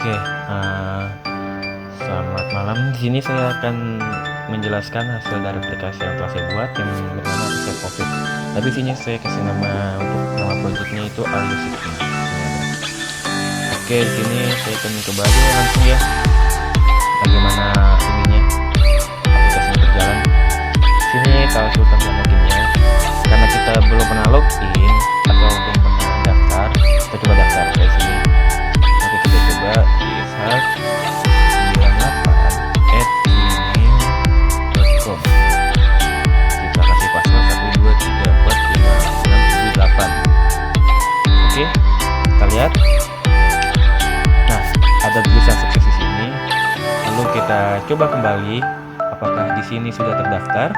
Oke, selamat malam. Di sini saya akan menjelaskan hasil dari aplikasi yang telah saya buat yang bernama Resep Covid. Tapi sini saya kasih nama untuk nama projectnya itu Alusiki. Oke, di sini saya akan coba aja langsung ya. Bagaimana ininya aplikasinya berjalan. Sini kalau sultan loginnya, karena kita belum pernah login atau belum pernah daftar, kita coba daftar di sini. Oke, kita coba ishak 98@gmail.com. Kita kasih password 123456778. Oke, kita lihat. Nah, ada tulisan sukses di sini. Lalu kita coba kembali apakah di sini sudah terdaftar.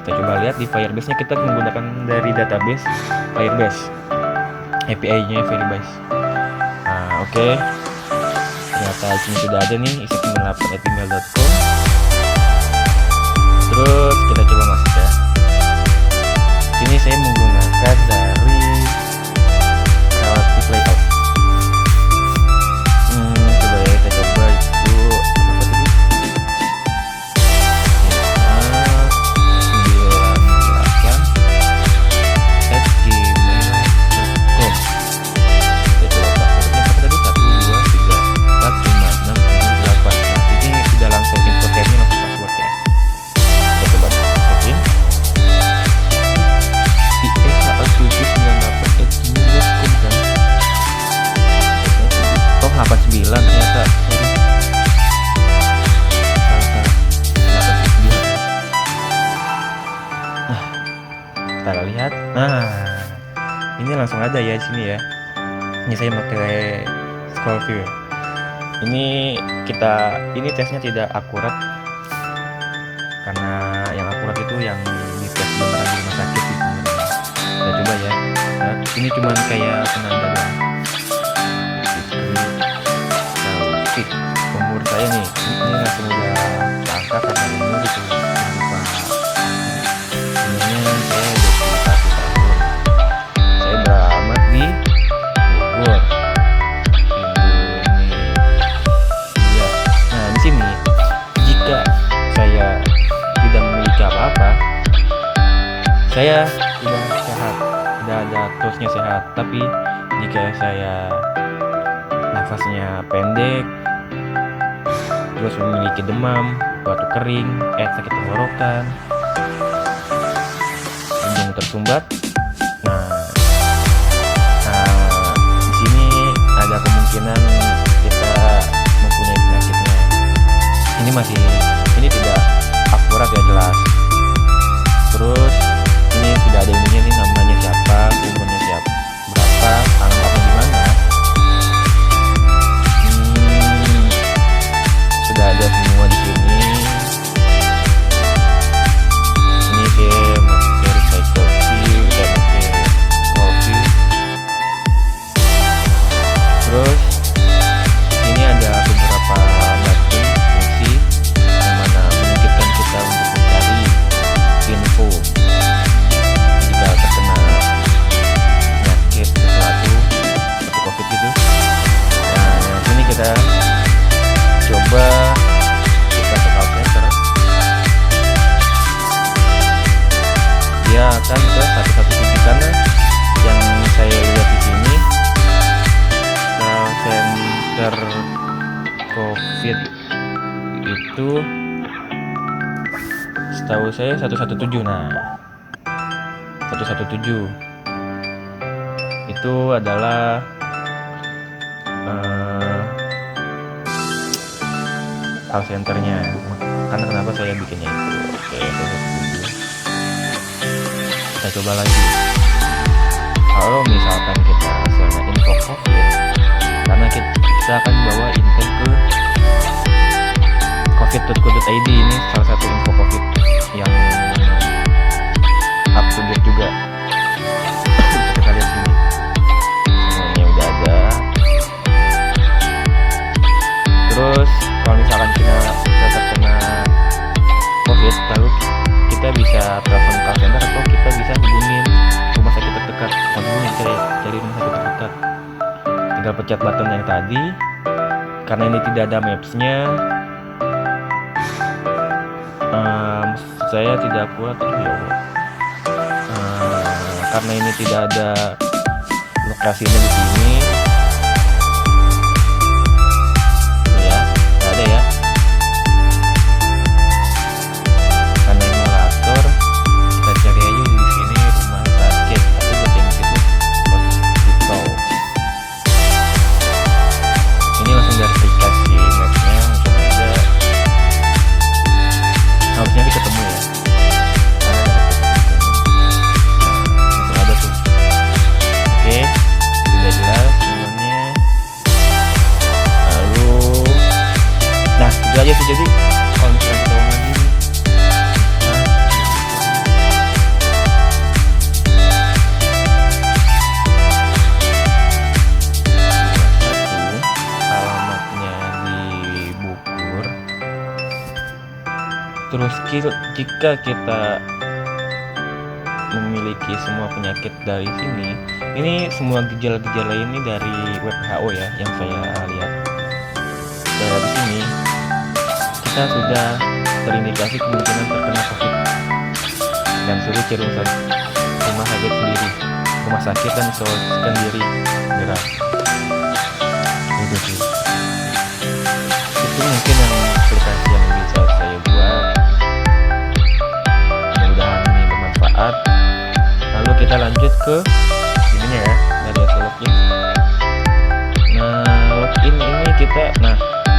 Kita coba lihat di Firebase-nya, kita menggunakan dari database Firebase, API-nya Firebase. Nah, oke. Ternyata di sini sudah ada nih, ishak98@gmail.com. Terus kita coba masuk ya. Sini saya menggunakan dari Relative Layout. Coba ya, kita coba itu apa tadi? 98@gmail.com. Kita coba passwordnya apa tadi? 123456778. Nah, ini sudah langsung input tab-nya langsung password ya. Kita coba login. ishak78@gmail.com kan. Oh, 89 ternyata. Sorry. Salah. 89. Nah, kita lihat. Nah, ini langsung ada ya di sini ya. Ini saya pakai scroll view. Ini tesnya tidak akurat, karena yang akurat itu yang di tes beneran di rumah sakit sih sebenarnya. Kita coba ya. Nah, ini cuman kayak penanda doang. Taufik, umur saya nih, ini langsung udah angka karena umur itu lupa. Ininya saya 21 tahun. Saya beramat di Bogor. Iya. Nah, di sini jika saya tidak memiliki apa-apa, saya sudah sehat, tidak ada terusnya sehat. Tapi jika saya nafasnya pendek, terus memiliki demam, batuk kering, sakit tenggorokan, hidung tersumbat. Nah, di sini ada kemungkinan kita mempunyai penyakitnya. Ini tidak akurat ya, jelas. Terus ini sudah ada ininya nih, namanya siapa, umurnya siapa, berapa, alamatnya di mana. Sudah ada semua di sini. Ini saya pakai recycle view, saya pakai scroll view. Terus ini ada beberapa button fungsi yang mana memungkinkan kita untuk mencari info jika terkena penyakit sesuatu seperti COVID gitu. Nah, sini kita coba kita ke call center. Dia akan ke 117 karena yang saya lihat di sini call center COVID itu setahu saya 117. Nah, 117 itu adalah call centernya. Karena kenapa saya bikinnya itu? Oke, kita coba lagi. Kalau misalkan kita hasilnya info COVID, karena kita akan bawa intent ke covid.co.id, ini salah satu info COVID yang up to date juga. Bisa kita lihat sini, semuanya udah ada. Terus kalau misalkan kita terkena COVID, lalu kita bisa telepon call center atau kita bisa hubungin rumah sakit terdekat. Cari rumah sakit terdekat. Tinggal pencet button yang tadi, karena ini tidak ada maps-nya, saya tidak kuat ya Allah. Karena ini tidak ada lokasinya di sini, ya, nggak ada ya. Karena emulator, kita cari aja di sini rumah sakit, tapi bahasa Inggris itu hospital. Ini langsung dari aplikasi mapnya, langsung aja. Harusnya kita ketemu ya. Oke, sudah jelas semuanya. Lalu, nah itu aja sih. Jadi kalau misalkan kita ulang lagi, alamatnya di Bukur. Terus jika kita memiliki semua penyakit dari sini, ini semua gejala-gejala ini dari WHO ya yang saya lihat. Dari sini kita sudah terindikasi kemungkinan terkena COVID dan suruh cari rumah sakit dan isolasikan diri segera. Itu sih. Itu mungkin yang aplikasi yang bisa saya buat. Mudah-mudahan ini bermanfaat. Lalu kita lanjut ke ininya ya, dari login. Nah, login ini kita,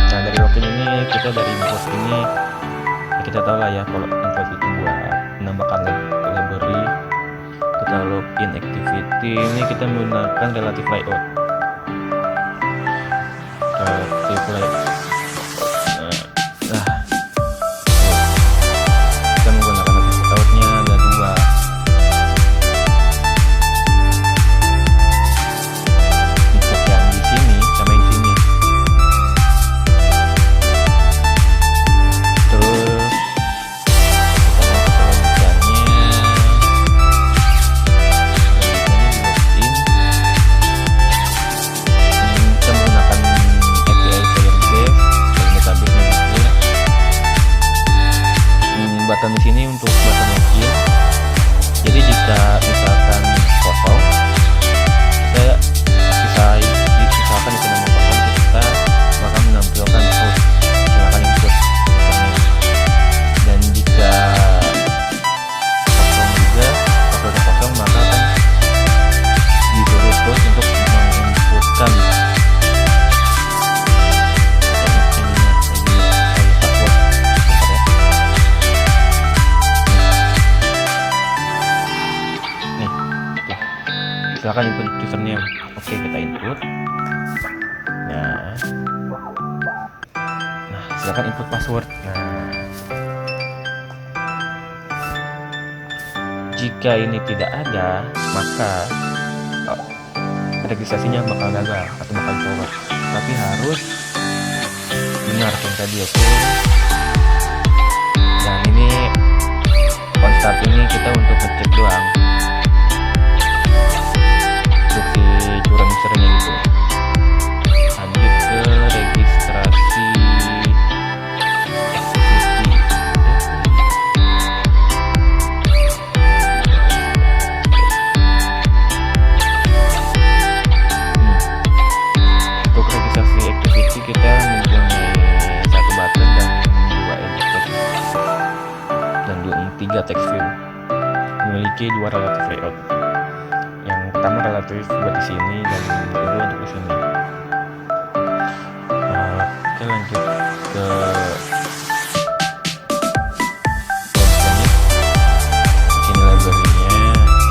dari login ini kita dari import ini ya kita tahu lah ya kalau import itu buat menambahkan library. Kita login activity ini kita menggunakan relative layout. Relative layout. Kita menggunakan relative layoutnya ada dua. Button di sini untuk button login. Jadi jika misalkan kosong, misalkan di nama kosong, kita akan menampilkan post. Silakan input username. Dan jika kosong juga, kosong maka akan disuruh post untuk menginputkan silakan input username. Oke, kita input. Nah, silakan input password. Jika ini tidak ada, maka registrasinya bakal gagal atau bakal forward. Tapi harus benar yang tadi, oke. Dan ini on start ini kita untuk ngecek doang. Curang usernya gitu. Lanjut ke registrasi Untuk registrasi activity kita mempunyai satu button dan dua edit text dan tiga text view. Memiliki dua relative layout. Pertama relatif buat di sini dan kedua untuk di sini. Kita lanjut ke sini library-nya.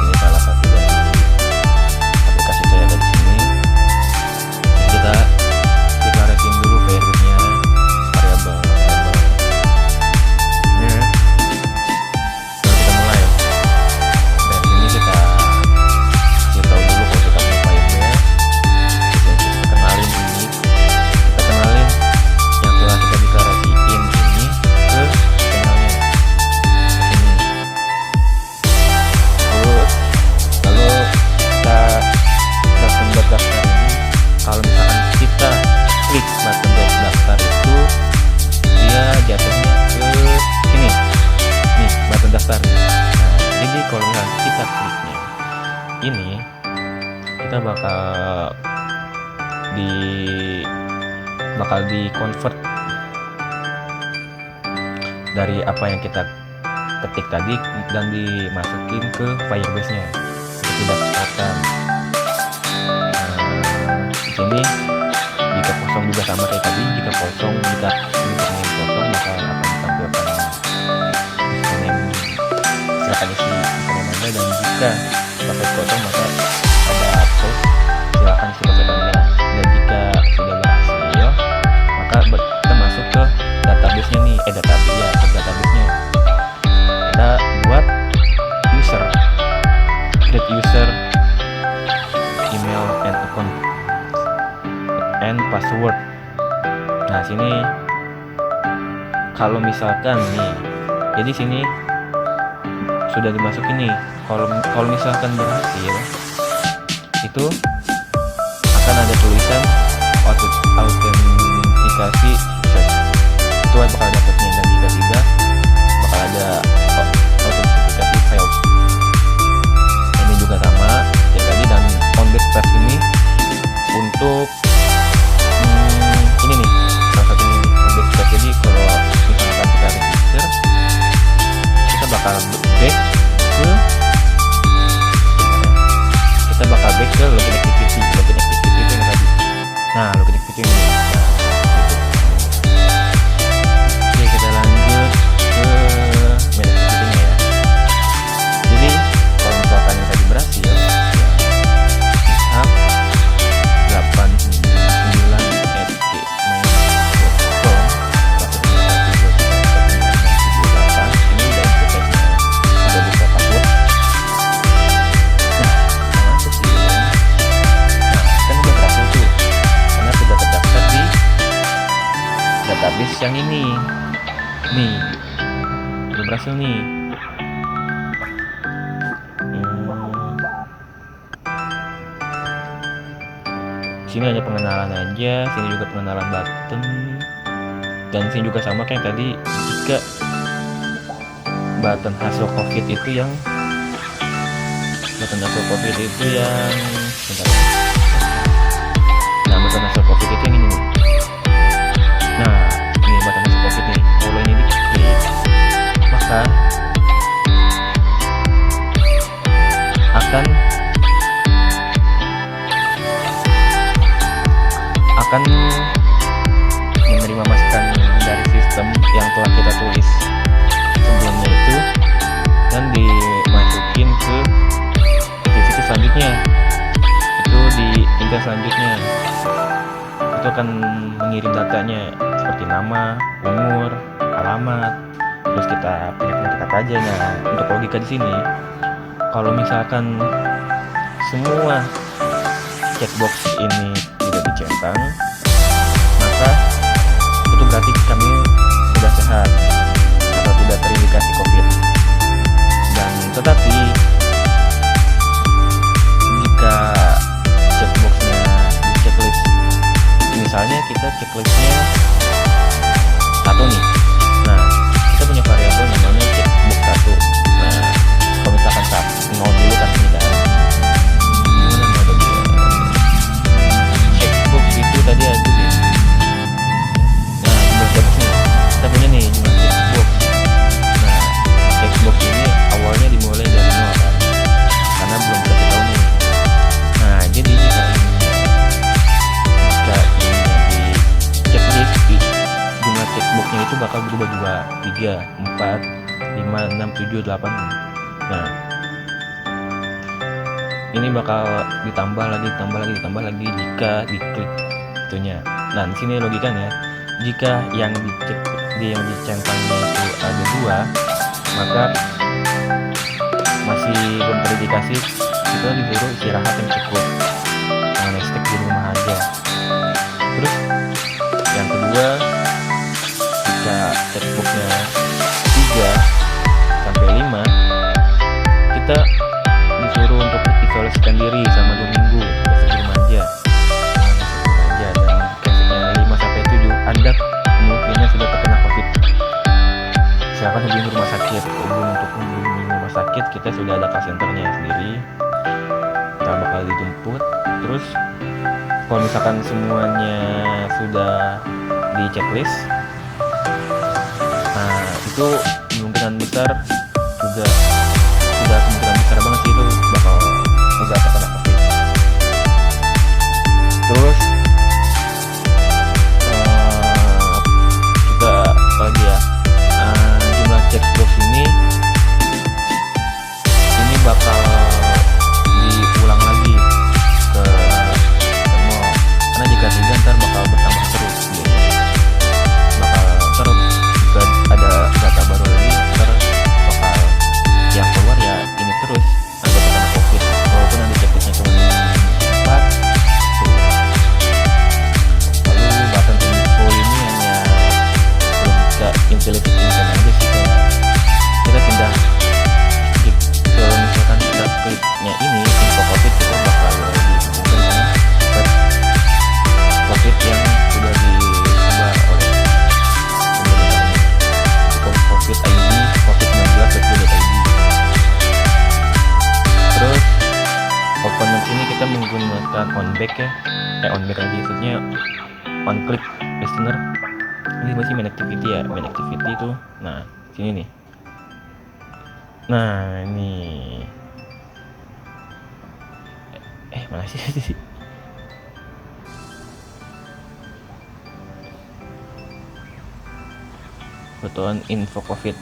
Ini salah satu dari aplikasi saya ada di sini. Kita resin dulu variabelnya, variabel. Lalu kita mulai. Dan ini kita tahu dulu kalau kita mau variabel. bakal di convert dari apa yang kita ketik tadi dan dimasukin ke Firebase-nya. Itu tidak kelihatan. Di sini jika kosong juga sama kayak tadi, jika kosong, jika username kosong maka akan ditampilkan username, silakan isi username Anda, dan jika password kosong maka ada post silakan isi password Anda. Dan jika sudah berhasil maka kita masuk ke database-nya nih, ke database-nya kita buat user, create user, email and account and password. Nah sini kalau misalkan nih, jadi sini sudah dimasukin nih. Kalau misalkan berhasil, itu akan ada tulisan autentikasi sukses. Itu bakal dapatnya, dan jika tidak bakal ada autentikasi failed. Ini juga sama ya tadi, dan on backslash ini untuk ini nih salah satunya nih, on backslash. Jadi kalau misalkan kita register, kita bakal back ke login activity itu yang tadi. Nah login activity ini. Oke, kita lanjut ke main activity-nya ya. Jadi kalau misalkan yang tadi berhasil ya, ishak 89@gmail.com. Ini udah input-nya, udah buka password. Database yang ini nih udah berhasil nih. Sini hanya pengenalan aja, sini juga pengenalan button, dan sini juga sama kayak tadi. Jika button hasil COVID itu yang bentar, nah button hasil COVID itu yang ini nih. Nah, ini button hasil COVID nih. Kalau ini diklik, maka akan menerima masukan dari sistem yang telah kita tulis sebelumnya itu, dan dimasukin ke aktiviti selanjutnya. Itu di intel selanjutnya itu akan mengirim datanya seperti nama, umur, alamat, terus kita punya penyakit apa aja. Nah, untuk logika di sini, kalau misalkan semua checkbox ini tidak dicentang, maka itu berarti kami sudah sehat atau tidak terindikasi COVID. Dan tetapi jika checkboxnya di checklist, misalnya kita checklistnya 1 nih, nah kita punya variabel namanya checkbox 1. Nah kalau misalkan 0 dulu kan tidak, gimana ada dia checkbox itu tadi ada deh. Nah jumlah checkbox nih kita punya nih, jumlah checkbox. Nah checkbox ini awalnya dimulai dari 0 kan, karena belum dikasih tahu nih. Nah jadi jika jumlah checkboxnya itu bakal berubah 2, 3, 4, 5, 6, 7, 8. Nah ini bakal ditambah lagi jika diklik itunya. Nah di sini logikanya, jika yang dicentangnya itu ada 2, maka masih belum terindikasi, kita disuruh istirahat yang cukup, jangan stay di rumah aja. Terus yang kedua, jika checkboxnya 3 sampai 5, kita disuruh untuk isolasikan diri selama 2 minggu, besok di rumah aja. Dan keseknya 5 sampai 7, Anda kemungkinan sudah terkena COVID. Silakan hubungi rumah sakit. Untuk hubungi rumah sakit, kita sudah ada call centernya sendiri. bakal dijemput. Terus kalau misalkan semuanya sudah di checklist, nah itu kemungkinan besar juga sudah kemungkinan besar banget sih itu bakal udah terkena COVID. Terus juga apa lagi ya, jumlah checkbox ini bakal diulang lagi ke nol, karena jika tidak ntar bakal bertambah terus gitu. Bakal ntar jika ada data baru lagi ntar bakal yang keluar ya ini terus ada terkena COVID, walaupun nanti checklistnya cuma 4 tuh. Lalu button info ini hanya belum bisa intelligent aja sih, kayak kita pindah kalau misalkan kita kliknya ini info COVID, kita bakal dihubungkan dengan web COVID yang sudah disebar oleh pemerintah COVID ID, covid19.go.id. Terus open maps ini kita menggunakan on back ya, on back lagi maksudnya on click listener. Ini masih main activity ya, main activity itu. Nah sini nih. Nah ini mana sih? Button info COVID.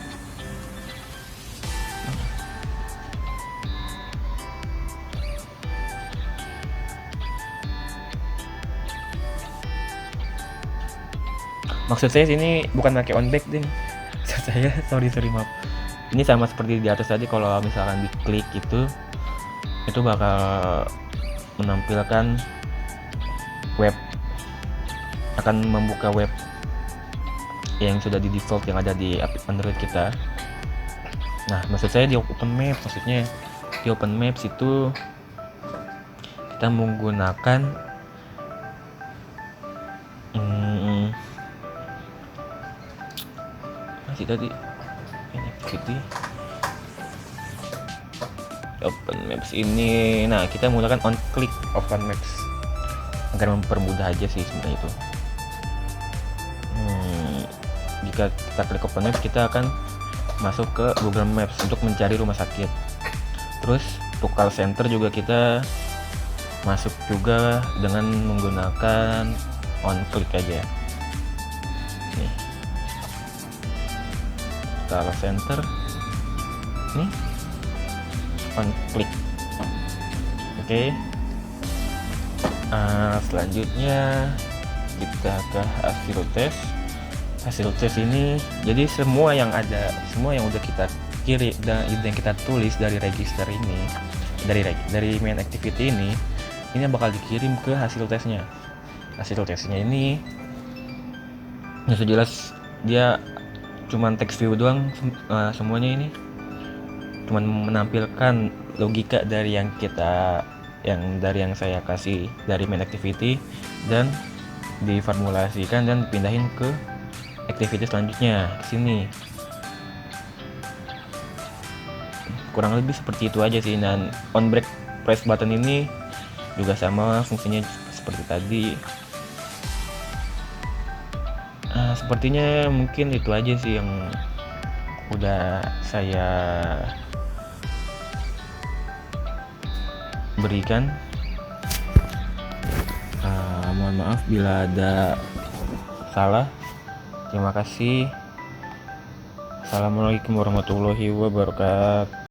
Maksud saya sini bukan pakai on back deh. Maksud saya sorry maaf. Ini sama seperti di atas tadi, kalau misalkan diklik itu bakal menampilkan web, akan membuka web yang sudah di default yang ada di Android kita. Nah maksud saya di Open Maps, maksudnya di Open Maps itu kita menggunakan masih tadi activity Open Maps ini. Nah kita menggunakan on click Open Maps agar mempermudah aja sih sebenarnya itu. Jika kita klik Open Maps, kita akan masuk ke Google Maps untuk mencari rumah sakit. Terus untuk call center juga kita masuk juga dengan menggunakan on click aja. Nih call center nih on click. Oke. Selanjutnya kita ke hasil tes ini. Jadi semua yang udah kita kirim dan yang kita tulis dari register ini, dari main activity ini bakal dikirim ke hasil tesnya. Hasil tesnya ini jelas dia cuman text view doang, semuanya ini cuman menampilkan logika dari yang saya kasih dari main activity dan diformulasikan dan pindahin ke activity selanjutnya sini. Kurang lebih seperti itu aja sih. Dan on break press button ini juga sama fungsinya seperti tadi. Sepertinya mungkin itu aja sih yang udah saya berikan. Mohon maaf bila ada salah. Terima kasih. Assalamualaikum warahmatullahi wabarakatuh.